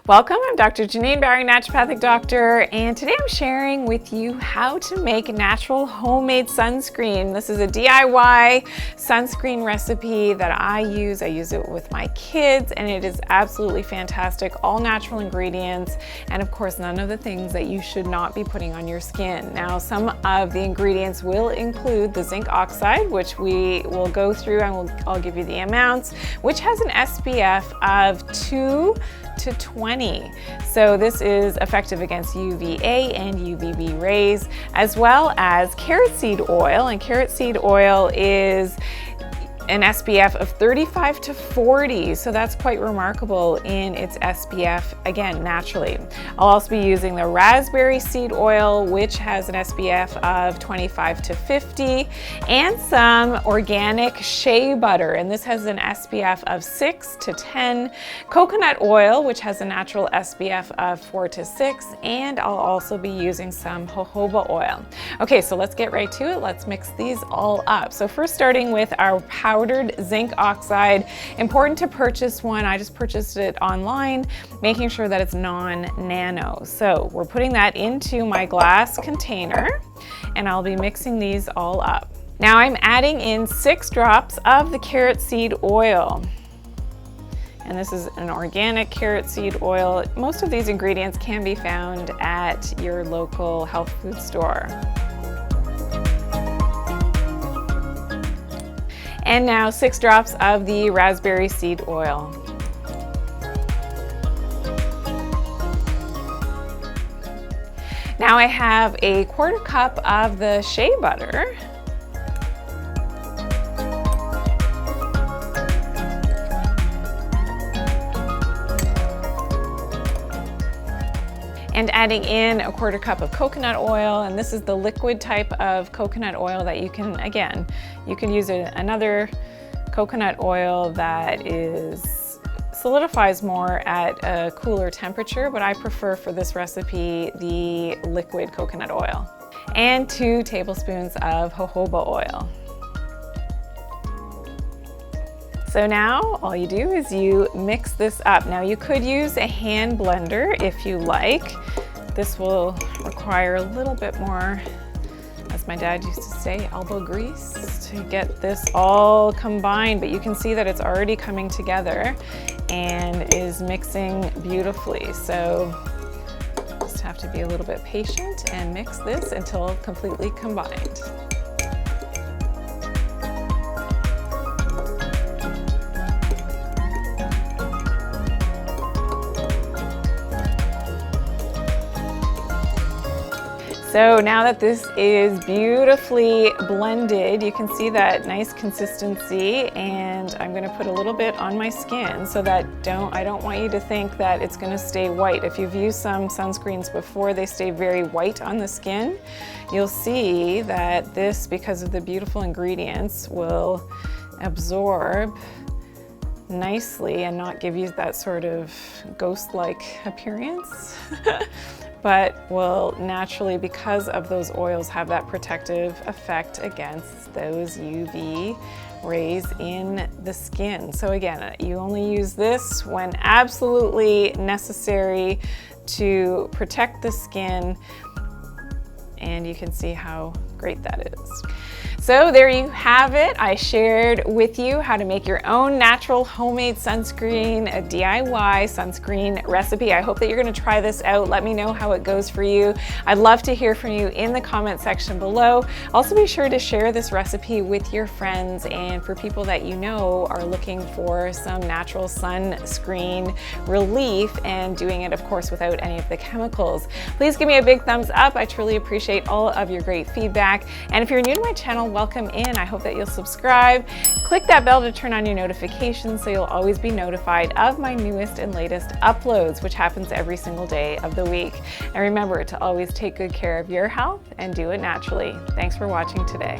Welcome, I'm Dr. Janine, Bowring naturopathic doctor, and today I'm sharing with you how to make natural homemade sunscreen. This is a DIY sunscreen recipe that I use. I use it with my kids, and it is absolutely fantastic. All natural ingredients, and of course, none of the things that you should not be putting on your skin. Now, some of the ingredients will include the zinc oxide, which we will go through, and I'll give you the amounts, which has an SPF of 2 to 20. So this is effective against UVA and UVB rays, as well as carrot seed oil. And carrot seed oil is an SPF of 35 to 40, so that's quite remarkable in its SPF, again, naturally. I'll also be using the raspberry seed oil, which has an SPF of 25 to 50, and some organic shea butter, and this has an SPF of 6 to 10, coconut oil, which has a natural SPF of 4 to 6, and I'll also be using some jojoba oil. Okay, so let's get right to it. Let's mix these all up. So first, starting with our powdered zinc oxide. Important to purchase one. I just purchased it online, making sure that it's non-nano. So we're putting that into my glass container, and I'll be mixing these all up. Now I'm adding in 6 drops of the carrot seed oil. And this is an organic carrot seed oil. Most of these ingredients can be found at your local health food store. And now 6 drops of the raspberry seed oil. Now I have a 1/4 cup of the shea butter. And adding in a 1/4 cup of coconut oil, and this is the liquid type of coconut oil that you can, again, you can use another coconut oil that solidifies more at a cooler temperature, but I prefer for this recipe the liquid coconut oil. And 2 tablespoons of jojoba oil. So now all you do is you mix this up. Now you could use a hand blender if you like. This will require a little bit more, as my dad used to say, elbow grease to get this all combined, but you can see that it's already coming together and is mixing beautifully. So just have to be a little bit patient and mix this until completely combined. So now that this is beautifully blended, you can see that nice consistency, and I'm gonna put a little bit on my skin so that I don't want you to think that it's gonna stay white. If you've used some sunscreens before, they stay very white on the skin. You'll see that this, because of the beautiful ingredients, will absorb nicely and not give you that sort of ghost-like appearance. But will naturally, because of those oils, have that protective effect against those UV rays in the skin. So again, you only use this when absolutely necessary to protect the skin, and you can see how great that is. So there you have it. I shared with you how to make your own natural homemade sunscreen, a DIY sunscreen recipe. I hope that you're gonna try this out. Let me know how it goes for you. I'd love to hear from you in the comment section below. Also be sure to share this recipe with your friends and for people that you know are looking for some natural sunscreen relief and doing it, of course, without any of the chemicals. Please give me a big thumbs up. I truly appreciate all of your great feedback. And if you're new to my channel, welcome in. I hope that you'll subscribe. Click that bell to turn on your notifications so you'll always be notified of my newest and latest uploads, which happens every single day of the week. And remember to always take good care of your health and do it naturally. Thanks for watching today.